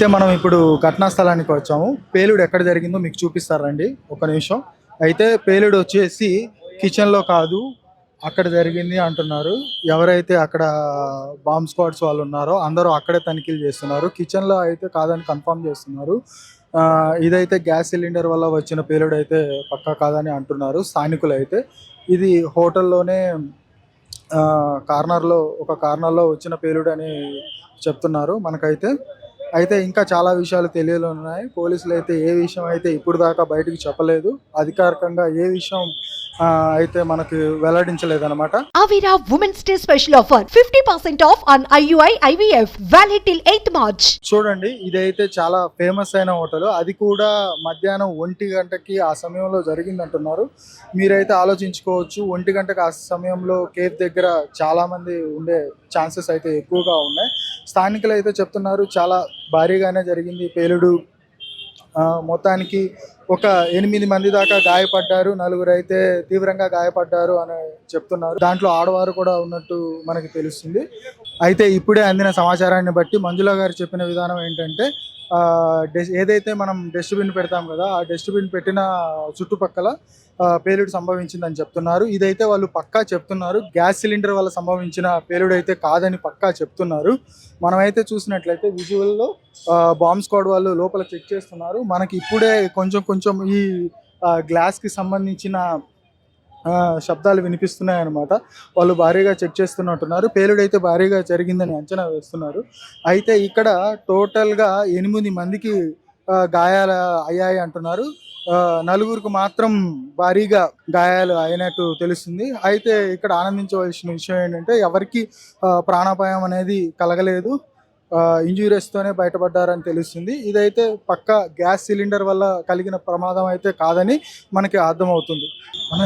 అయితే మనం ఇప్పుడు ఘటనా స్థలానికి వచ్చాము. పేలుడు ఎక్కడ జరిగిందో మీకు చూపిస్తారండి, ఒక నిమిషం. అయితే పేలుడు వచ్చేసి కిచెన్లో కాదు, అక్కడ జరిగింది అంటున్నారు. ఎవరైతే అక్కడ బాంబ్ స్క్వాడ్స్ వాళ్ళు ఉన్నారో అందరూ అక్కడే తనిఖీలు చేస్తున్నారు. కిచెన్లో అయితే కాదని కన్ఫర్మ్ చేస్తున్నారు. ఇదైతే గ్యాస్ సిలిండర్ వల్ల వచ్చిన పేలుడు అయితే పక్కా కాదని అంటున్నారు స్థానికులు. అయితే ఇది హోటల్లోనే ఒక కార్నర్లో వచ్చిన పేలుడు అని చెప్తున్నారు మనకైతే. అయితే ఇంకా చాలా విషయాలు తెలియలు ఉన్నాయి. పోలీసులు అయితే ఏ విషయం అయితే ఇప్పుడు దాకా బయటకు చెప్పలేదు, అధికారికంగా ఏ విషయం అయితే మనకు వెల్లడించలేదు అనమాట. Avira Women's Day special offer 50% off on IUI IVF valid till 8th March. చూడండి, ఇదైతే చాలా ఫేమస్ అయిన హోటల్. అది కూడా మధ్యాహ్నం 1 గంటకి ఆ సమయంలో జరిగింది అంటున్నారు. మీరైతే ఆలోచించుకోవచ్చు, 1 గంటకి ఆ సమయంలో కేఫ్ దగ్గర చాలా మంది ఉండే ఛాన్సెస్ అయితే ఎక్కువగా ఉన్నాయి. స్థానికులు అయితే చెప్తున్నారు చాలా భారీగానే జరిగింది పేలుడు. మొత్తానికి ఒక 8 మంది దాకా గాయపడ్డారు, 4 అయితే తీవ్రంగా గాయపడ్డారు అని చెప్తున్నారు. దాంట్లో ఆడవారు కూడా ఉన్నట్టు మనకి తెలుస్తుంది. అయితే ఇప్పుడే అందిన సమాచారాన్ని బట్టి మంజుల గారు చెప్పిన విధానం ఏంటంటే, ఏదైతే మనం డస్ట్బిన్ పెడతాం కదా, ఆ డస్ట్బిన్ పెట్టిన చుట్టుపక్కల పేలుడు సంభవించిందని చెప్తున్నారు. ఇదైతే వాళ్ళు పక్కా చెప్తున్నారు, గ్యాస్ సిలిండర్ వల్ల సంభవించిన పేలుడు అయితే కాదని పక్కా చెప్తున్నారు. మనమైతే చూసినట్లయితే విజువల్లో బాంబ్ స్క్వాడ్ వాళ్ళు లోపల చెక్ చేస్తున్నారు. మనకి ఇప్పుడే కొంచెం ఈ గ్లాస్కి సంబంధించిన శబ్దాలు వినిపిస్తున్నాయి అన్నమాట. వాళ్ళు భారీగా చెక్ చేస్తున్నట్టున్నారు. పేలుడు అయితే భారీగా జరిగిందని అంచనా వేస్తున్నారు. అయితే ఇక్కడ టోటల్గా 8 మందికి గాయాలు అయ్యాయి అంటున్నారు. 4కు మాత్రం భారీగా గాయాలు అయినట్టు తెలుస్తుంది. అయితే ఇక్కడ ఆనందించవలసిన విషయం ఏంటంటే ఎవరికి ప్రాణాపాయం అనేది కలగలేదు, ఇంజూరీస్తోనే బయటపడ్డారని తెలుస్తుంది. ఇదైతే పక్క గ్యాస్ సిలిండర్ వల్ల కలిగిన ప్రమాదం అయితే కాదని మనకి అర్థమవుతుంది.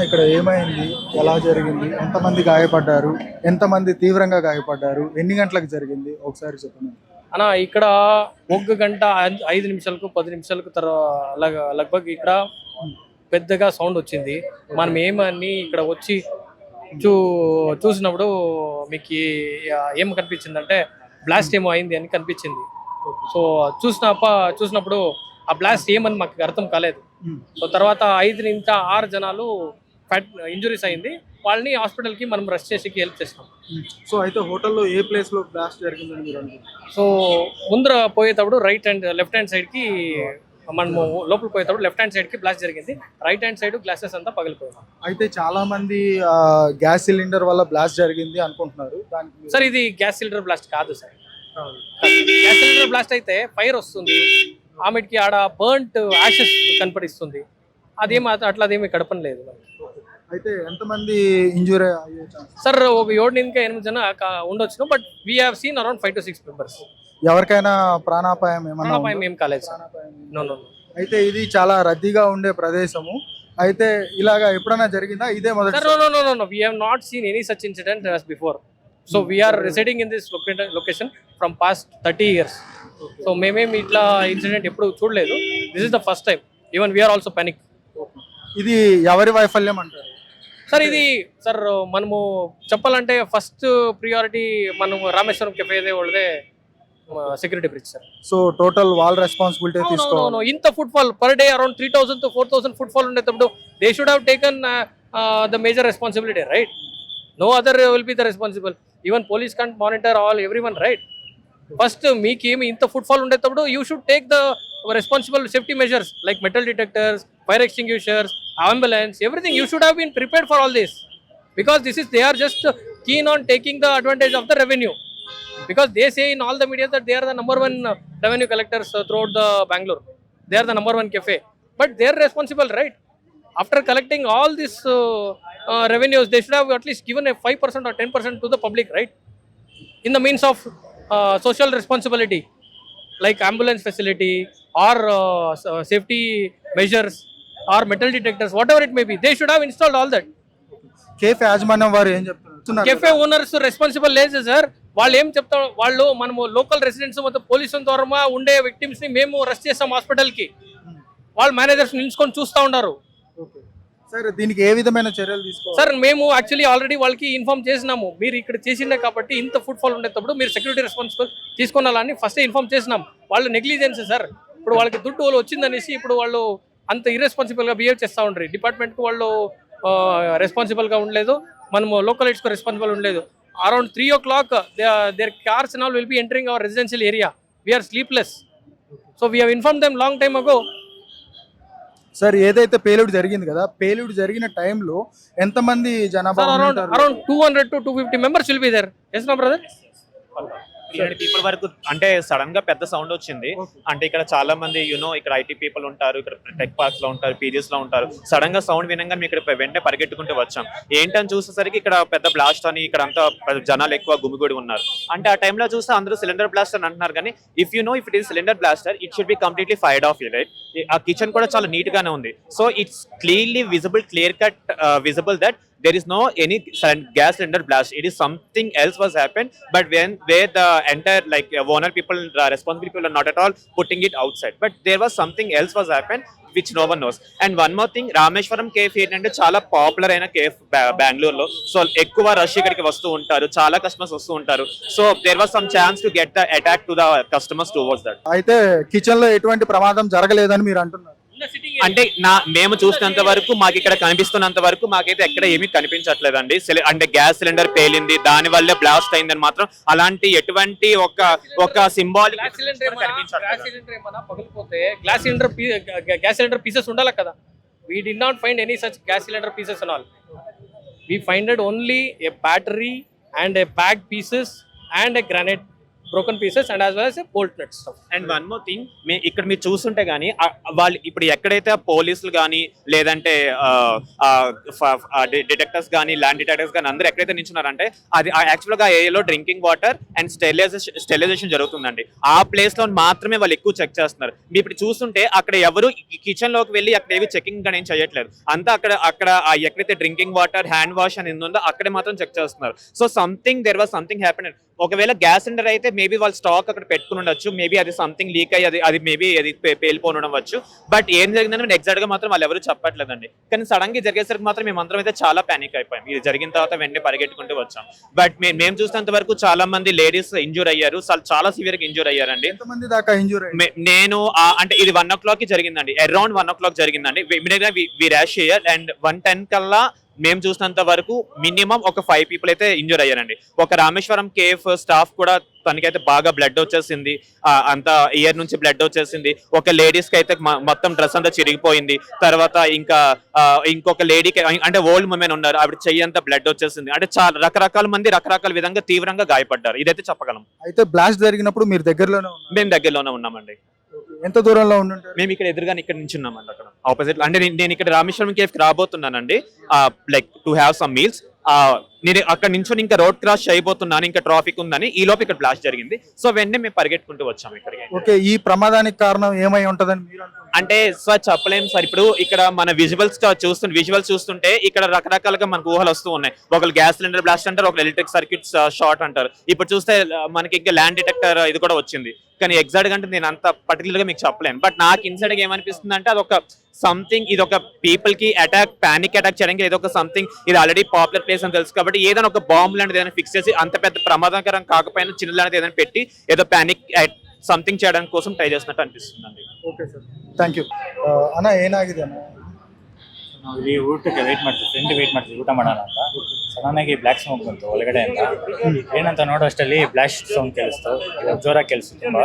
ఇక్కడ ఏమైంది, ఎలా జరిగింది, ఎంతమంది గాయపడ్డారు, ఎంతమంది తీవ్రంగా గాయపడ్డారు, ఎన్ని గంటలకు జరిగింది ఒకసారి చెప్పండి అన్న. ఇక్కడ 1 గంట 5 నిమిషాలకు 10 నిమిషాలకు లగ్భగ్ ఇక్కడ పెద్దగా సౌండ్ వచ్చింది. మనం ఏమని ఇక్కడ వచ్చి చూసినప్పుడు మీకు ఏం కనిపించిందంటే బ్లాస్ట్ ఏమో అయింది అని కనిపించింది. సో చూసినప్పుడు ఆ బ్లాస్ట్ ఏమని మాకు అర్థం కాలేదు. సో తర్వాత 5 నుంచి 6 జనాలు ఇంజురీస్ అయింది. వాళ్ళని హాస్పిటల్కి మనం రష్ చేసి హెల్ప్ చేస్తాం. సో అయితే హోటల్లో ఏ ప్లేస్లో బ్లాస్ట్ జరిగిందని మీరు అనుకుంటున్నారు? సో ముందర పోయేటప్పుడు లెఫ్ట్ హ్యాండ్ సైడ్కి మనము లోపలికి పోయేటప్పుడు లెఫ్ట్ హ్యాండ్ సైడ్కి బ్లాస్ట్ జరిగింది. రైట్ హ్యాండ్ సైడ్ గ్లాసెస్ అంతా పగిలిపోయింది. అయితే చాలా మంది గ్యాస్ సిలిండర్ వల్ల బ్లాస్ట్ జరిగింది అనుకుంటున్నారు. సార్ ఇది గ్యాస్ సిలిండర్ బ్లాస్ట్ కాదు సార్. గ్యాస్ సిలిండర్ బ్లాస్ట్ అయితే ఫైర్ వస్తుంది, ఆమెకి ఆడ బర్న్ట్ యాషెస్ కనపడిస్తుంది. అట్లాదేమీ కడపని లేదు. అయితే ఎంతమంది ఇంజూరీ అయ్యే ఛాన్స్? సార్ ఒక 7 ఇంకా 8 జన ఉండొచ్చు. But we have seen around 5 to 6 members. ఎవరికైనా ప్రాణాపాయం ఏం కాలేదు సార్. నో. అయితే ఇది చాలా రద్దీగా ఉండే ప్రదేశము. అయితే ఇలాగా ఎప్పుడైనా జరిగిందా? ఇదే మొదటి? No. We have not seen any such incident as before. So we are residing in this location from past 30 years. So మేమేమి ఇట్లా ఇన్సిడెంట్ ఎప్పుడు చూడలేదు. This is the first time. Even we are also panic. ఇది ఎవరి వైఫల్యం అంటారు sir? ఇది sir మనము చెప్పాలంటే ఫస్ట్ ప్రియారిటీ మనం రామేశ్వరం కెఫే వాళ్ళదే security breach sir. So total whole responsibility తీసుకోవాలి. ఇంత foot fall per day around 3,000 to 4,000 foot fall ఉండేటప్పుడు they should have taken the major responsibility, right? No other will be the responsible. Even police can't monitor everyone, right? First మీకేమి ఇంత foot fall ఉండేటప్పుడు you should take the responsible safety measures like metal detectors, fire extinguishers, ambulance, everything. You should have been prepared for all this because they are just keen on taking the advantage of the revenue, because they say in all the media that they are the number 1 revenue collectors throughout the Bangalore. They are the number 1 cafe, but they are responsible, right? After collecting all this revenues, they should have at least given a 5% or 10% to the public, right? In the means of social responsibility, like ambulance facility or safety measures or metal detectors, whatever it may be, they should have installed all that. Cafe యాజమాన్యం వారు ఏం చెప్తున్నారు? Cafe owners responsible లేదు sir. వాళ్ళు ఏం చెప్తారు, వాళ్ళు మనము లోకల్ రెసిడెంట్స్ మొత్తం పోలీసుల ద్వారా ఉండే విక్టిమ్స్ ని మేము రష్ చేస్తాం హాస్పిటల్కి. వాళ్ళు మేనేజర్స్ నిలుచుకొని చూస్తూ ఉన్నారు. సార్ దీనికి ఏ విధమైన చర్యలు తీసుకోవాలి? సార్ మేము యాక్చువల్లీ ఆల్రెడీ వాళ్ళకి ఇన్ఫార్మ్ చేసినాము, మీరు ఇక్కడ చేసిండే కాబట్టి ఇంత ఫుడ్ ఫాల్ ఉండేటప్పుడు మీరు సెక్యూరిటీ రెస్పాన్సిబుల్ తీసుకోవాలని ఫస్ట్ ఇన్ఫార్మ్ చేసినాం. వాళ్ళు నెగ్లిజెన్స్ సార్, ఇప్పుడు వాళ్ళకి దుడ్డు వాళ్ళు వచ్చిందనేసి ఇప్పుడు వాళ్ళు అంత ఇర్రెస్పాన్సిబుల్గా బిహేవ్ చేస్తూ ఉంటారు. డిపార్ట్మెంట్కి వాళ్ళు రెస్పాన్సిబుల్గా ఉండలేదు, మనము లోకల్ ఎయిడ్స్కి రెస్పాన్సిబుల్ ఉండలేదు. Around 3 o'clock their cars and all will be entering our residential area. We are sleepless. So we have informed them long time ago. Sir ఏదైతే పేలుడు జరిగింది కదా, పేలుడు జరిగిన టైంలో ఎంతమంది జనాభా Sir, ఉంటారు? around 200 to 250 members will be there. Yes, no brother? 300 people వరకు. అంటే సడన్ గా పెద్ద సౌండ్ వచ్చింది. అంటే ఇక్కడ చాలా మంది ఇక్కడ ఐటీ పీపుల్ ఉంటారు, ఇక్కడ టెక్ పార్క్స్ లో ఉంటారు, పీజీస్ లో ఉంటారు. సడన్ గా సౌండ్ వినంగా మేము ఇక్కడ వెంటనే పరిగెట్టుకుంటూ వచ్చాం. ఏంటని చూసేసరికి ఇక్కడ పెద్ద బ్లాస్ట్ అని, ఇక్కడ అంతా జనాలు ఎక్కువ గుమిగూడి ఉన్నారు. అంటే ఆ టైంలో చూస్తే అందరూ సిలిండర్ బ్లాస్టర్ అని అంటున్నారు, కానీ if it is cylinder blaster it should be completely fired of, right? ఆ కిచెన్ కూడా చాలా నీట్ గానే ఉంది. So it's clearly clear cut visible that there is no any gas cylinder blast. It is something else was happened, but where the entire owner people, responsible people are not at all putting it outside, but there was something else was happened which no one knows. And one more thing, Rameshwaram cave ఏంటంటే చాలా popular అయిన cafe బెంగళూరులో. So ఎక్కువ rush ఇక్కడికి వస్తూ ఉంటారు, చాలా customers వస్తూ ఉంటారు. So there was some chance to get the attack to the customers towards that. అయితే కిచెన్ లో ఎటువంటి ప్రమాదం జరగలేదని మీరు అంటున్నారు. అంటే మేము చూసినంత వరకు, మాకు ఇక్కడ కనిపిస్తున్నంత వరకు మాకైతే ఎక్కడ ఏమీ కనిపించట్లేదండి. అంటే గ్యాస్ సిలిండర్ పేలింది, దాని వల్ల బ్లాస్ట్ అయిందని మాత్రం అలాంటి ఎటువంటి ఒక సింబాలిక్ గ్యాస్ సిలిండర్ ఏమన్నా పగిలిపోతే గ్యాస్ సిలిండర్ పీసెస్ ఉండాలి కదా. We did not find any such gas cylinder pieces and all. We finded only a battery and a bag pieces and a granite broken pieces and as well as a bolt nut stuff. And one more thing, ఇక్కడ మీరు చూస్తుంటే గానీ వాళ్ళు ఇప్పుడు ఎక్కడైతే పోలీసులు కానీ లేదంటే డిటెక్టర్స్ కానీ ల్యాండ్ డిటెక్టర్స్ కానీ అందరూ ఎక్కడైతే నిల్చున్నారంటే అది యాక్చువల్గా ఏరియాలో డ్రింకింగ్ వాటర్ అండ్ స్టెరిలైజేషన్ జరుగుతుందండి. ఆ ప్లేస్ లో మాత్రమే వాళ్ళు ఎక్కువ చెక్ చేస్తున్నారు. మీరు ఇప్పుడు చూస్తుంటే అక్కడ ఎవరు కిచెన్ లోకి వెళ్ళి అక్కడ ఏవి చెకింగ్ కానీ ఏం చేయట్లేదు. అంతా అక్కడ ఎక్కడైతే డ్రింకింగ్ వాటర్, హ్యాండ్ వాష్ అని ఉందో అక్కడే మాత్రం చెక్ చేస్తున్నారు. So there was something happen. ఒకవేళ గ్యాస్ సిలిండర్ అయితే మేబీ వాళ్ళు స్టాక్ అక్కడ పెట్టుకుని ఉండొచ్చు, మేబీ అది సంథింగ్ లీక్ అయ్యి అది మేబీ అది పేలిపోయి ఉండవచ్చు. బట్ ఏం జరిగిందని ఎగ్జాక్ట్ గా మాత్రం వాళ్ళు ఎవరు చెప్పట్లేదండి. కానీ సడన్ గా జరిగేసరికి మాత్రం మేమందరం అయితే చాలా పానిక్ అయిపోయాం. ఇది జరిగిన తర్వాత వెంటనే పరిగెట్టుకుంటూ వచ్చాం. బట్ మేము చూసినంత వరకు చాలా మంది లేడీస్ ఇంజూర్ అయ్యారు, చాలా సివియర్ గా ఇంజూర్ అయ్యారండి. ఎంతమంది దాకా ఇంజూర్? నేను అంటే ఇది 1 o'clock కి జరిగిందండి, అరౌండ్ 1 o'clock జరిగిందండి. వి ర్యాష్ హియర్ అండ్ 1:10 కల్లా మేము చూసినంత వరకు మినిమం ఒక 5 people అయితే ఇంజూర్ అయ్యారండి. ఒక రామేశ్వరం కేఫ్ స్టాఫ్ కూడా తనకైతే బాగా బ్లడ్ వచ్చేసింది, అంతా ఇయర్ నుంచి బ్లడ్ వచ్చేసింది. ఒక లేడీస్ కి అయితే మొత్తం డ్రెస్ అంతా చిరిగిపోయింది. తర్వాత ఇంకొక లేడీకి, అంటే ఓల్డ్ ఉమెన్ ఉన్నారు, ఆవిడ చెయ్యి అంతా బ్లడ్ వచ్చేసింది. అంటే చాలా రకరకాల మంది రకరకాల విధంగా తీవ్రంగా గాయపడ్డారు, ఇదైతే చెప్పగలం. అయితే బ్లాస్ట్ జరిగినప్పుడు మీరు దగ్గరలోనే ఉన్నారు? మేము దగ్గరలోనే ఉన్నామండి. ఎంత దూరంలో ఉండుంటారు? మేము ఇక్కడ ఎదురుగానే ఇక్కడ నుంచి ఉన్నామండి, అక్కడ ఆపోజిట్. అంటే నేను ఇక్కడ రామేశ్వరం కేఫ్ కి రాబోతున్నానండి, టు హ్యావ్ సమ్ మీల్స్. నేను అక్కడ నుంచి ఇంకా రోడ్ క్రాస్ చేయబోతున్నాను, ఇంకా ట్రాఫిక్ ఉందని. ఈ లోపు ఇక్కడ బ్లాస్ట్ జరిగింది. సో వెంటనే మేము పరిగెట్టుకుంటూ వచ్చాము ఇక్కడికి. ఓకే, ఈ ప్రమాదానికి కారణం ఏమై ఉంటదని మీరు అనుకుంటున్నారు? అంటే సార్ చెప్పలేము సార్. ఇప్పుడు ఇక్కడ మన విజువల్స్ చూస్తుంటే ఇక్కడ రకరకాలుగా మనకు ఊహలు వస్తూ ఉన్నాయి. ఒకళ్ళు గ్యాస్ సిలిండర్ బ్లాస్ట్ అంటారు, ఒకళ్ళు ఎలక్ట్రిక్ సర్క్యూట్ షార్ట్ అంటారు. ఇప్పుడు చూస్తే మనకి ఇంకా ల్యాండ్ డిటెక్టర్ ఇది కూడా వచ్చింది. కానీ ఎగ్జాక్ట్ గా అంటే నేను అంత పర్టికులర్ గా మీకు చెప్పలేను. బట్ నాకు ఇన్సైడ్ గా ఏమనిపిస్తుంది అంటే అదొక సంథింగ్, ఇది ఒక పీపుల్ కి పానిక్ అటాక్ చేయడానికి ఇది ఒక సంథింగ్. ఇది ఆల్రెడీ పాపులర్ ప్లేస్ అని తెలుసు కాబట్టి ఏదైనా ఒక బాంబు లాంటిది ఏదైనా ఫిక్స్ చేసి, అంత పెద్ద ప్రమాదకరం కాకపోయినా చిన్న లాంటిది ఏదైనా పెట్టి ఏదో పానిక్ సంథింగ్ చేయడానికి కోసం ಟ್ರೈ చేసినట్టు ಅನಿಸುತ್ತೆ. Okay sir, thank you. ಅಣ್ಣ ಏನಾಗಿದೆ ಅಣ್ಣ? ನಾವು ಇಲ್ಲಿ ಊಟಕ್ಕೆ ವೇಟ್ ಮಾಡ್ತೀವಿ, ಫ್ರೆಂಡ್ ವೇಟ್ ಮಾಡ್ತೀವಿ ಊಟ ಮಾಡೋಣ ಅಂತ. ಸಡನ್ ಆಗಿ ಬ್ಲ್ಯಾಕ್ ಸ್ಮೋಕ್ ಬಂತು ಒಳಗಡೆಯಿಂದ. ಏನಂತ ನೋಡೋ ಅಷ್ಟರಲ್ಲಿ ಬ್ಲಾಸ್ಟ್ ಸೌಂಡ್ ಕೇಳಿಸ್ತು, ಜೋರಾಗಿ ಕೇಳಿಸ್ತು ತುಂಬ.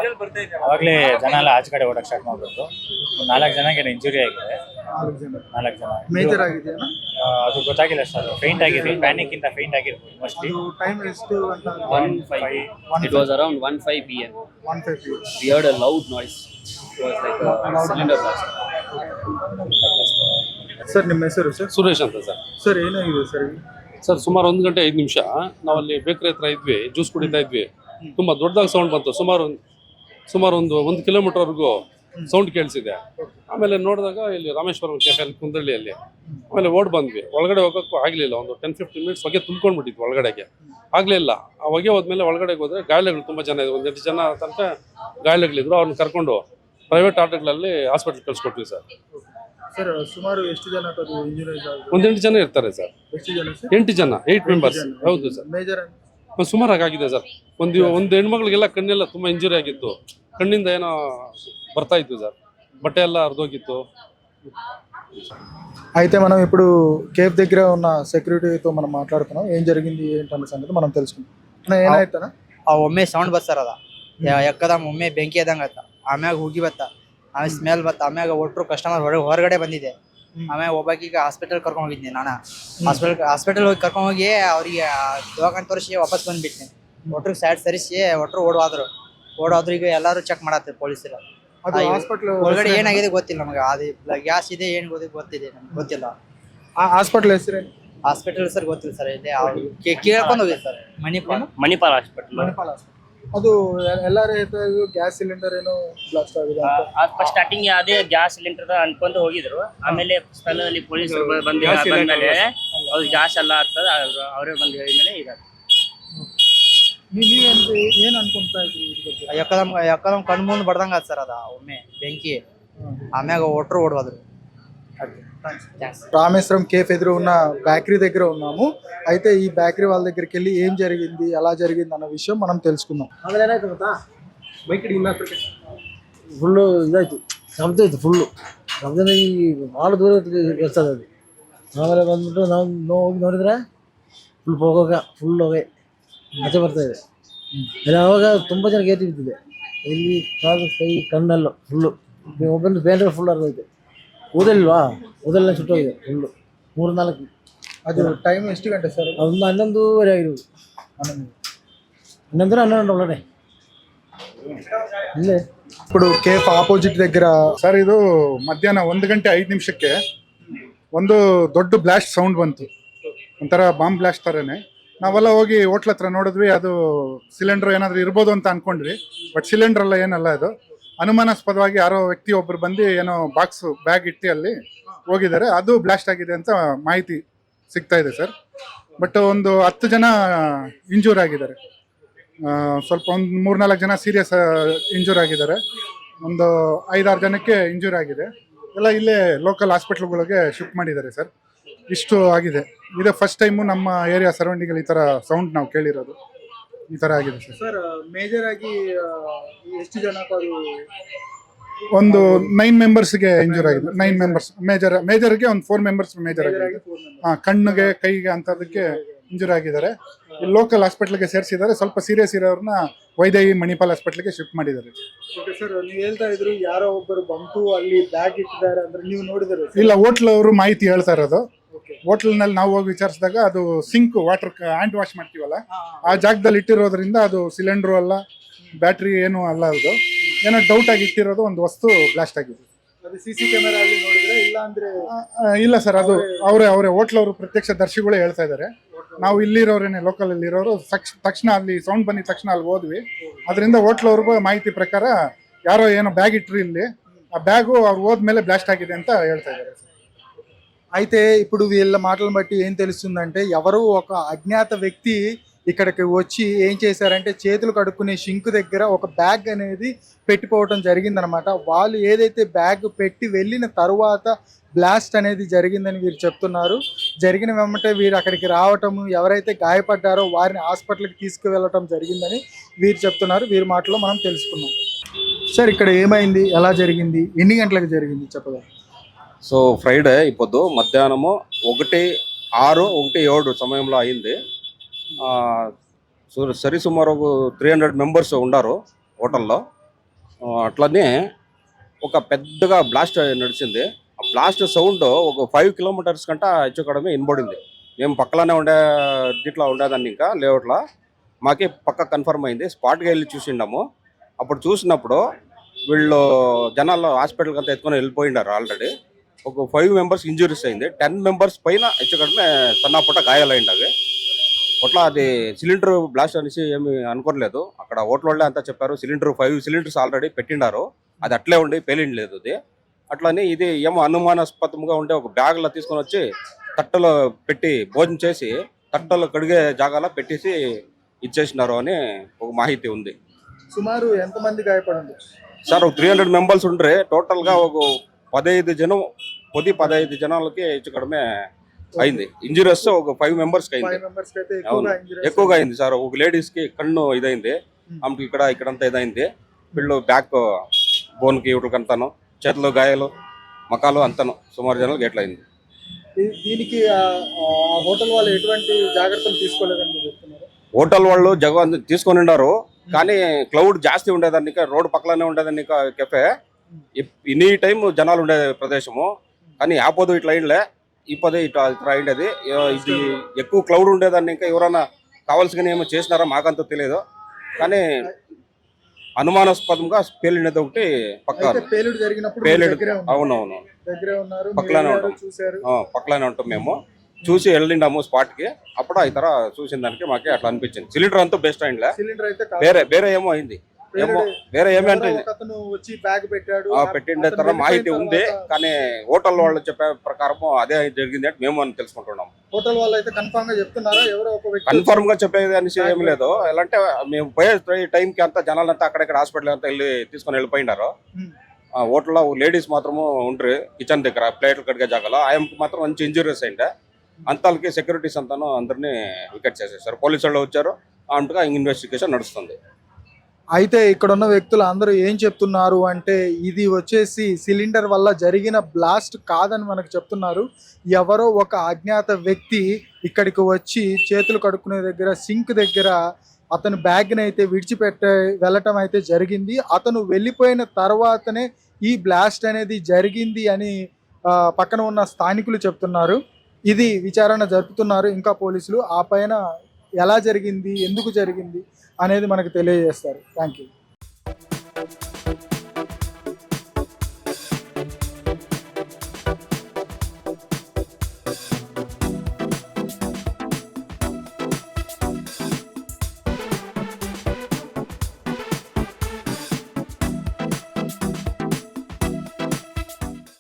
ಅವಾಗಲೇ ಜನ ಎಲ್ಲ ಆಚೆ ಕಡೆ ಓಡಕ್ಕೆ ಸ್ಟಾರ್ಟ್ ಮಾಡ್ಬಿಟ್ಟು 4 ಜನಕ್ಕೆ ಇಂಜುರಿ ಆಗಿದೆ. 4 ಜನ ಮೇಜರ್ ಆಗಿದೆ. ಅದು ಗೊತ್ತಾಗಿಲ್ಲ ಸರ್, ಫೈಂಟ್ ಆಗಿದೆ, ಪ್ಯಾನಿಕ್ ಇಂದ ಫೈಂಟ್ ಆಗಿರ್ಬೋದು ಮೋಸ್ಟ್ಲಿ. ಟೈಮ್ ಎಷ್ಟು ಅಂತ? 1:05. It was around 1:05 p.m. 1:05 p.m. We heard a loud noise. It was like a cylinder blast. Sir ನಿಮ್ಮ ಹೆಸರು ಸರ್? ಸುರೇಶ್ ಅಂತ ಸರ್. ಸರ್ ಏನಾಗಿದೆ ಸರ್? ಸರ್ ಸುಮಾರು 1 ಗಂಟೆ 5 ನಿಮಿಷ ನಾವಲ್ಲಿ ಬೇಕರಿ ಹತ್ರ ಇದ್ವಿ, ಜ್ಯೂಸ್ ಕುಡಿತಾ ಇದ್ವಿ. ತುಂಬ ದೊಡ್ಡದಾಗಿ ಸೌಂಡ್ ಬಂತು, ಸುಮಾರು ಒಂದು ಕಿಲೋಮೀಟರ್ವರೆಗೂ ಸೌಂಡ್ ಕೇಳಿಸಿದೆ. ಆಮೇಲೆ ನೋಡಿದಾಗ ಇಲ್ಲಿ ರಾಮೇಶ್ವರಂ ಕೆಫೆಯಲ್ಲಿ ಕುಂದಳ್ಳಿಯಲ್ಲಿ. ಆಮೇಲೆ ಓಡ್ ಬಂದ್ವಿ, ಒಳಗಡೆ ಹೋಗೋಕ್ಕೂ ಆಗಲಿಲ್ಲ. ಒಂದು 10-15 ಮಿನಿಟ್ಸ್ ಹೊಗೆ ತುಂಬ್ಕೊಂಡ್ಬಿಟ್ಟಿದ್ವಿ ಒಳಗಡೆಗೆ, ಆಗಲಿಲ್ಲ. ಆ ಹೊಗೆ ಹೋದ್ಮೇಲೆ ಒಳಗಡೆಗೆ ಹೋದರೆ ಗಾಳಿಗಳು ತುಂಬ ಜನ ಇದೆ, 1-8 ಜನ ತನಕ ಗಾಳಿಗಳಿದ್ರು. ಅವ್ರನ್ನ ಕರ್ಕೊಂಡು ಪ್ರೈವೇಟ್ ಆಟೋಗಳಲ್ಲಿ ಹಾಸ್ಪಿಟ್ಲ್ ಕಳಿಸ್ಕೊಟ್ವಿ ಸರ್. ಸರ್ ಸುಮಾರು ಎಷ್ಟು ಜನ ಇಂಜುರೀಸ್ ಒಂದು 8 ಜನ ಇರ್ತಾರೆ ಸರ್. ಎಷ್ಟು ಜನ ಸರ್? 8 ಜನ, 8 ಮೆಂಬರ್ಸ್. ಹೌದು ಸರ್. ಮೇಜರ್ ಸುಮಾರಾಗಿ ಆಗಿದೆ ಸರ್. ಒಂದು ಹೆಣ್ಮಕ್ಳಿಗೆಲ್ಲ ಕಣ್ಣೆಲ್ಲ ತುಂಬಾ ಇಂಜುರಿ ಆಗಿತ್ತು, ಕಣ್ಣಿಂದ ಏನೋ ಬರ್ತಾ ಇತ್ತು ಸರ್, ಬಟ್ಟೆ ಎಲ್ಲ ಹರಿದೋಗಿತ್ತು. అయితే మనం ఇప్పుడు కేఫ్ దగ్గర ఉన్న సెక్యూరిటీతో మనం మాట్లాడుతున్నాం. ఏం జరిగింది ఏంటన్న సంగతి మనం తెలుసుకుందాం. ಏನಾಯ್ತನ ಒಮ್ಮೆ ಸೌಂಡ್ ಬಸ್ತಾರ ಅದ ಎಕ್ಕದಮ್ ಒಮ್ಮೆ ಬೆಂಕಿ ಎದಂಗತ್ತ, ಆಮ್ಯಾಗ ಹುಗಿ ಬತ್ತ, ಆಮೇಲೆ ಸ್ಮೆಲ್ ಬತ್ತ, ಆಮ್ಯಾಗ ಒಟ್ಟರು ಕಸ್ಟಮರ್ ಹೊರಗಡೆ ಬಂದಿದೆ. ಆಮ್ಯಾಗ ಒಬ್ಬಾಕಿಗ ಹಾಸ್ಪಿಟಲ್ ಕರ್ಕೊಂಡ್ ಹೋಗಿದ್ದೆ ನಾನು. ಹಾಸ್ಪಿಟಲ್ ಹೋಗಿ ಕರ್ಕೊಂಡ್ ಹೋಗಿ ಅವ್ರಿಗೆ ದವಾಖಾನೆ ತೋರಿಸಿ ವಾಪಸ್ ಬಂದ್ಬಿಟ್ಟೆ. ಒಟ್ರಿಗೆ ಸೈಡ್ ಸರಿಸಿ ಒಟ್ಟರು ಓಡೋದ್ರು. ಈಗ ಎಲ್ಲಾರು ಚೆಕ್ ಮಾಡತ್ತಾರೆ ಪೊಲೀಸರು. ಅದು ಹಾಸ್ಪಿಟಲ್ ಒಳಗಡೆ ಏನಾಗಿದೆ ಗೊತ್ತಿಲ್ಲ ನಮಗೆ. ಅದು ಗ್ಯಾಸ್ ಇದೆ ಏನು ಗೊತ್ತಿದೆ ನಮ್ಗೆ ಗೊತ್ತಿಲ್ಲ. ಆ ಹಾಸ್ಪಿಟಲ್ ಹೆಸರೇನು? ಹಾಸ್ಪಿಟಲ್ ಸರ್ ಗೊತ್ತಿಲ್ಲ ಸರ್. ಇಲ್ಲಿ ಕೇಳ್ಕೊಂಡು ಹೋಗಿದೆ sir. Manipal hospital. Manipal hospital. ಅದು ಎಲ್ಲಾರು ಹೇಳ್ತಾರೆ ಗ್ಯಾಸ್ ಸಿಲಿಂಡರ್ ಏನೋ ಬ್ಲಾಸ್ಟ್ ಆಗಿದೆ ಅಂತ. ಫಸ್ಟ್ ಸ್ಟಾರ್ಟಿಂಗ್ ಅದೇ ಗ್ಯಾಸ್ ಸಿಲಿಂಡರ್ ಅನ್ಕೊಂತ ಹೋಗಿದ್ರು. ಆಮೇಲೆ ಸ್ಥಳದಲ್ಲಿ ಪೊಲೀಸರು ಬಂದ್ಮೇಲೆ ಅವ್ರು ಗ್ಯಾಸ್ ಎಲ್ಲ ಆಗ್ತದೆ, ಅವರೇ ಬಂದು ಹೇಳಿದ್ಮೇಲೆ ಇದಾಗ್ತದೆ. ಏನ್ ಅನ್ಕೊಂತಾ ಇದ್ರಿ ಇದ್ರ ಬಗ್ಗೆ? ಎಕ್ಕದಮ್ ಕಣ್ ಮುಂದೆ ಬಡ್ದಂಗ ಆತ್ ಸರ್ ಅದ ಒಮ್ಮೆ ಬೆಂಕಿ. ಆಮ್ಯಾಗ ಒಟ್ರು ಓಡೋದ್ರು. రామేశ్వరం కేఫ్ ఎదురు ఉన్న బేకరీ దగ్గర ఉన్నాము. అయితే ఈ బేకరీ వాళ్ళ దగ్గరికి వెళ్ళి ఏం జరిగింది, ఎలా జరిగింది అన్న విషయం మనం తెలుసుకుందాం. ಫುಲ್ ಇದಾಯ್ತು, ಶಬ್ದ ಇತ್ತು ಫುಲ್ಲು ಶಬ್ದ ಭಾಳ ದೂರ ಕೇಳ್ತದೆ ಅದು. ಆಮೇಲೆ ಬಂದ್ಬಿಟ್ಟು ನಾವು ಹೋಗಿ ನೋಡಿದ್ರೆ ಫುಲ್ ಹೊಗೆ ಮಜೆ ಬರ್ತಾಯಿದೆ. ಅವಾಗ ತುಂಬ ಜನ ಗೇಟಿ ಬಿದ್ದಿದೆ. ಇಲ್ಲಿ ಕಾಲು ಕೈ ಕಣ್ಣೆಲ್ಲ ಫುಲ್ಲು. ಒಬ್ಬಂದು ಬೇರೆ ಫುಲ್ ಅರ್ಧೈತೆ. ಊದಲ್ವಾ, ಊದೆಲ್ಲ ಸುಟ್ಟೋಗಿದೆ ಫುಲ್ಲು. 3-4 ಅದು ಟೈಮ್ ಎಷ್ಟು ಗಂಟೆ ಸರ್? ಒಂದು 11:30 ಆಗಿರ್ಬೋದು. 11 ಒಳಗಡೆ ಇಲ್ಲೇ. ఇప్పుడు కేఫ్ ఆపోజిట్ దగ్గర ಸರ್ ಇದು ಮಧ್ಯಾಹ್ನ 1:05 ಒಂದು ದೊಡ್ಡ ಬ್ಲಾಸ್ಟ್ ಸೌಂಡ್ ಬಂತು, ಒಂಥರ ಬಾಂಬ್ ಬ್ಲಾಸ್ಟ್ ಥರನೇ. ನಾವೆಲ್ಲ ಹೋಗಿ ಹೋಟ್ಲ್ ಹತ್ರ ನೋಡಿದ್ವಿ, ಅದು ಸಿಲಿಂಡರ್ ಏನಾದರೂ ಇರ್ಬೋದು ಅಂತ ಅನ್ಕೊಂಡ್ವಿ. ಬಟ್ ಸಿಲಿಂಡರ್ ಎಲ್ಲ ಏನಲ್ಲ, ಅದು ಅನುಮಾನಾಸ್ಪದವಾಗಿ ಯಾರೋ ವ್ಯಕ್ತಿ ಒಬ್ಬರು ಬಂದು ಏನೋ ಬ್ಯಾಗ್ ಇಟ್ಟು ಅಲ್ಲಿ ಹೋಗಿದ್ದಾರೆ. ಅದು ಬ್ಲಾಸ್ಟ್ ಆಗಿದೆ ಅಂತ ಮಾಹಿತಿ ಸಿಗ್ತಾ ಇದೆ ಸರ್. ಬಟ್ ಒಂದು 10 ಜನ ಇಂಜೂರ್ ಆಗಿದ್ದಾರೆ. ಸ್ವಲ್ಪ ಒಂದು 3-4 ಜನ ಸೀರಿಯಸ್ ಇಂಜೂರ್ ಆಗಿದ್ದಾರೆ. ಒಂದು 5-6 ಜನಕ್ಕೆ ಇಂಜೂರ್ ಆಗಿದೆ. ಎಲ್ಲ ಇಲ್ಲೇ ಲೋಕಲ್ ಹಾಸ್ಪಿಟ್ಲ್ಗಳಿಗೆ ಶಿಫ್ಟ್ ಮಾಡಿದ್ದಾರೆ ಸರ್. ಇಷ್ಟು ಆಗಿದೆ. ಇದೇ ಫಸ್ಟ್ ಟೈಮು ನಮ್ಮ ಏರಿಯಾ ಸರೌಂಡಿಂಗಲ್ಲಿ ಈ ಥರ ಸೌಂಡ್ ನಾವು ಕೇಳಿರೋದು. ಈ ಥರ ಆಗಿದೆ ಸರ್. ಸರ್ ಮೇಜರ್ ಆಗಿ ಎಷ್ಟು ಜನ ಒಂದು 9 ಮೆಂಬರ್ಸ್ಗೆ ಇಂಜೂರ್ ಆಗಿದೆ. 9 ಮೆಂಬರ್ಸ್ ಮೇಜರ್ಗೆ ಒಂದು 4 ಮೆಂಬರ್ಸ್ ಮೇಜರ್ ಆಗಿದೆ. ಕಣ್ಣಿಗೆ ಕೈಗೆ ಅಂಥದಕ್ಕೆ ಇಂಜೂರ್ ಆಗಿದ್ದಾರೆ. ಇಲ್ಲಿ ಲೋಕಲ್ ಹಾಸ್ಪಿಟ್ಲಿಗೆ ಸೇರಿಸಿದ್ದಾರೆ. ಸ್ವಲ್ಪ ಸೀರಿಯಸ್ ಇರೋರನ್ನ ವೈದೇಹಿ ಮಣಿಪಾಲ್ ಹಾಸ್ಪಿಟ್ಲಿಗೆ ಶಿಫ್ಟ್ ಮಾಡಿದ್ದಾರೆ. ಓಕೆ ಸರ್, ನೀವು ಹೇಳ್ತಾ ಇದ್ರು ಯಾರೋ ಒಬ್ಬರು ಬಂತು ಅಲ್ಲಿ ಬ್ಯಾಗ್ ಇಟ್ಟಿದ್ದಾರೆ ಅಂದ್ರೆ ನೀವು ನೋಡಿದ್ರೆ? ಇಲ್ಲ, ಹೋಟ್ಲ್ ಅವರು ಮಾಹಿತಿ ಹೇಳ್ತಾ ಇರೋದು. ಹೋಟ್ಲ್ನಲ್ಲಿ ನಾವು ಹೋಗಿ ವಿಚಾರಿಸಿದಾಗ ಅದು ಸಿಂಕ್ ವಾಟರ್ ಹ್ಯಾಂಡ್ ವಾಶ್ ಮಾಡ್ತೀವಲ್ಲ, ಆ ಜಾಗದಲ್ಲಿ ಇಟ್ಟಿರೋದ್ರಿಂದ ಅದು ಸಿಲಿಂಡ್ರು ಅಲ್ಲ, ಬ್ಯಾಟ್ರಿ ಏನು ಅಲ್ಲ, ಅದು ಏನೋ ಡೌಟ್ ಆಗಿ ಇಟ್ಟಿರೋದು ಒಂದು ವಸ್ತು ಬ್ಲಾಸ್ಟ್ ಆಗಿದೆ. ಅದು ಸಿಸಿ ಕ್ಯಾಮೆರಾ ಅಲ್ಲಿ ನೋಡಿದ್ರೆ ಇಲ್ಲ ಅಂದ್ರೆ? ಇಲ್ಲ ಸರ್, ಅದು ಅವರೇ ಹೋಟ್ಲ್ ಅವರು ಪ್ರತ್ಯಕ್ಷ ದರ್ಶಿಗಳೇ ಹೇಳ್ತಾ ಇದ್ದಾರೆ. ನಾವು ಇಲ್ಲಿರೋರೇನೆ, ಲೋಕಲ್ ಅಲ್ಲಿ ಇರೋರು ತಕ್ಷಣ ಅಲ್ಲಿ ಸೌಂಡ್ ಬಂದಿದ ತಕ್ಷಣ ಅಲ್ಲಿ ಹೋದ್ವಿ. ಅದರಿಂದ ಹೋಟ್ಲ್ ಅವ್ರಿಗೂ ಮಾಹಿತಿ ಪ್ರಕಾರ ಯಾರೋ ಏನೋ ಬ್ಯಾಗ್ ಇಟ್ರಿ ಇಲ್ಲಿ, ಆ బ్యాగు ಅವ್ರು ಹೋದ್ಮೇಲೆ బ్లాస్ట్ ఆಗಿದೆ ಅಂತ ಹೇಳ್ತಾ ఇದ್ದಾರೆ. అయితే ఇప్పుడు వీళ్ళ మాటలను బట్టి ఏం తెలుస్తుందంటే ఎవరో ఒక అజ్ఞాత వ్యక్తి ఇక్కడికి వచ్చి ఏం చేశారంటే చేతులు కడుక్కునే షింక్ దగ్గర ఒక బ్యాగ్ అనేది పెట్టిపోవడం జరిగిందనమాట. వాళ్ళు ఏదైతే బ్యాగ్ పెట్టి వెళ్ళిన తరువాత బ్లాస్ట్ అనేది జరిగిందని వీరు చెప్తున్నారు. జరిగిన వెంబటే వీరు అక్కడికి రావటము, ఎవరైతే గాయపడ్డారో వారిని హాస్పిటల్కి తీసుకువెళ్ళటం జరిగిందని వీరు చెప్తున్నారు. వీరి మాటలో మనం తెలుసుకున్నాం. సార్ ఇక్కడ ఏమైంది, ఎలా జరిగింది, ఎన్ని గంటలకు జరిగింది చెప్పగలరు? సో ఫ్రైడే ఇప్పుడు మధ్యాహ్నము 1:06, 1:07 సమయంలో అయింది. సరిసుమారు 300 మెంబర్స్ ఉన్నారు హోటల్లో. అట్లనే ఒక పెద్దగా బ్లాస్ట్ నడిచింది. ఆ బ్లాస్ట్ సౌండ్ ఒక 5 కిలోమీటర్స్ కంట ఇచ్చకడమే వినబడింది. మేము పక్కలోనే దీంట్లో ఉండేదాన్ని, ఇంకా లేఅవుట్లో మాకే పక్క కన్ఫర్మ్ అయింది. స్పాట్కి వెళ్ళి చూసిండాము. అప్పుడు చూసినప్పుడు వీళ్ళు జనాలు హాస్పిటల్కి అంతా ఎత్తుకొని వెళ్ళిపోయినారు. ఆల్రెడీ ఒక 5 మెంబర్స్ ఇంజురీస్ అయింది. 10 మెంబర్స్ పైన ఇచ్చకడమే సన్నపుట్ట గాయాలైంది. అవి అట్లా అది సిలిండర్ బ్లాస్ట్ అనేసి ఏమి అనుకోలేదు. అక్కడ హోటల్ వాళ్ళే అంతా చెప్పారు, 5 సిలిండర్స్ ఆల్రెడీ పెట్టినారు, అది అట్లే ఉండి పేలిండలేదు. అది అట్లని ఇది ఏమో అనుమానాస్పదంగా ఉండే ఒక బ్యాగ్లో తీసుకొని వచ్చి తట్టలో పెట్టి భోజనం చేసి తట్టలో కడిగే జాగాలో పెట్టేసి ఇచ్చేసినారు అని ఒక మాహితి ఉంది. సుమారు ఎంతమంది గాయపడింది సార్? ఒక 300 మెంబర్స్ ఉండ్రి. టోటల్గా ఒక 15 జనం 15 జనాలకి ಹೆಚ್ಚು కడమే అయింది. ఇంజురీస్ ఒక 5 మెంబర్స్కి అయింది. 5 మెంబర్స్ అయితే అవును, ఎక్కువగా injuries ఎక్కువగా అయింది సార్. ఒక లేడీస్కి కన్ను ఇదైంది, ఆమెకి ఇక్కడంతా ఇదైంది. వీళ్ళు బ్యాక్ బోన్కి వీటికంతాను, చేతిలో గాయాలు, మకాలు అంతాను సుమారు జనాలకు ఎట్లా అయింది. దీనికి ఆ హోటల్ వాళ్ళు ఎటువంటి జాగ్రత్తలు తీసుకోలేదని మీరు చెప్తున్నారు? హోటల్ వాళ్ళు జగన్ తీసుకొని ఉన్నారు, కానీ క్లౌడ్ జాస్తి ఉండేదాన్ని, రోడ్ పక్కనే ఉండేదాన్ని కెఫే. ఎనీ టైం జనాలు ఉండే ప్రదేశము, కానీ ఆపోదు ఇట్లా అయిండ్లే, ఇప్పదే ఇట్లా అయిండేది. ఇది ఎక్కువ క్లౌడ్ ఉండేదాన్ని ఇంకా ఎవరైనా కావాల్సిన ఏమో చేసినారా మాకంతా తెలియదు, కానీ అనుమానాస్పదంగా పేలినది ఒకటి పక్క అయితే పేలుడు జరిగినప్పుడు పేలుడు. దగ్గరే ఉన్నారు. అవునవును, దగ్గరే ఉన్నారు, పక్కలోనే మీరు ఉంటాం. చూశారు. పక్కలోనే ఉంటాం మేము. చూసి వెళ్ళిండాము స్పాట్కి. అప్పుడు ఈ తర చూసిన దానికి మాకే అట్లా అనిపించింది. సిలిండర్ అంతా బెస్ట్ అయిందిలే, సిలిండర్ అయితే కాదు. వేరే ఏమో అయింది. ఏమో వేరే ఏమి అంటే ఎవరో ఒకతను వచ్చి బ్యాగ్ పెట్టాడు, పెట్టిండే అతను తర మాహితి వెళ్ళిపోయిన ఉంది, తర్వాత కానీ హోటల్ వాళ్ళు చెప్పే ప్రకారం అదే జరిగింది అంటే మేము అని తెలుసుకుంటున్నాం. హోటల్ వాళ్ళు అయితే కన్ఫర్మ్ గా చెప్తున్నారా? ఎవరో ఒక వ్యక్తి కన్ఫర్మ్ గా చెప్పేది అనేసి ఏమి లేదు. ఎలా అంటే మేము పోయే టైంకి అంతా జనాలంతా అక్కడక్కడ హాస్పిటల్ అంతా తీసుకొని వెళ్ళిపోయినారు. ఉమ్. హోటల్లో లేడీస్ మాత్రము ఉండ్రి కిచెన్ దగ్గర ప్లేట్లు కడిగే జాగాలో. ఆయనకి మాత్రం మంచి ఇంజురీస్ అయిండే. అంతాలకి సెక్యూరిటీస్ అంతాను అందరినీ వికెట్ చేసేసారు. పోలీసు వాళ్ళు వచ్చారు, అంతగా ఇన్వెస్టిగేషన్ నడుస్తుంది. అయితే ఇక్కడ ఉన్న వ్యక్తులు అందరూ ఏం చెప్తున్నారు అంటే, ఇది వచ్చేసి సిలిండర్ వల్ల జరిగిన బ్లాస్ట్ కాదని మనకు చెప్తున్నారు. ఎవరో ఒక అజ్ఞాత వ్యక్తి ఇక్కడికి వచ్చి చేతులు కడుక్కునే దగ్గర సింక్ దగ్గర అతను బ్యాగ్ని అయితే విడిచిపెట్టే వెళ్ళటం అయితే జరిగింది. అతను వెళ్ళిపోయిన తర్వాతనే ఈ బ్లాస్ట్ అనేది జరిగింది అని పక్కన ఉన్న స్థానికులు చెప్తున్నారు. ఇది విచారణ జరుపుతున్నారు ఇంకా పోలీసులు. ఆ పైన ఎలా జరిగింది, ఎందుకు జరిగింది అనేది మనకు తెలియజేస్తారు. Thank you.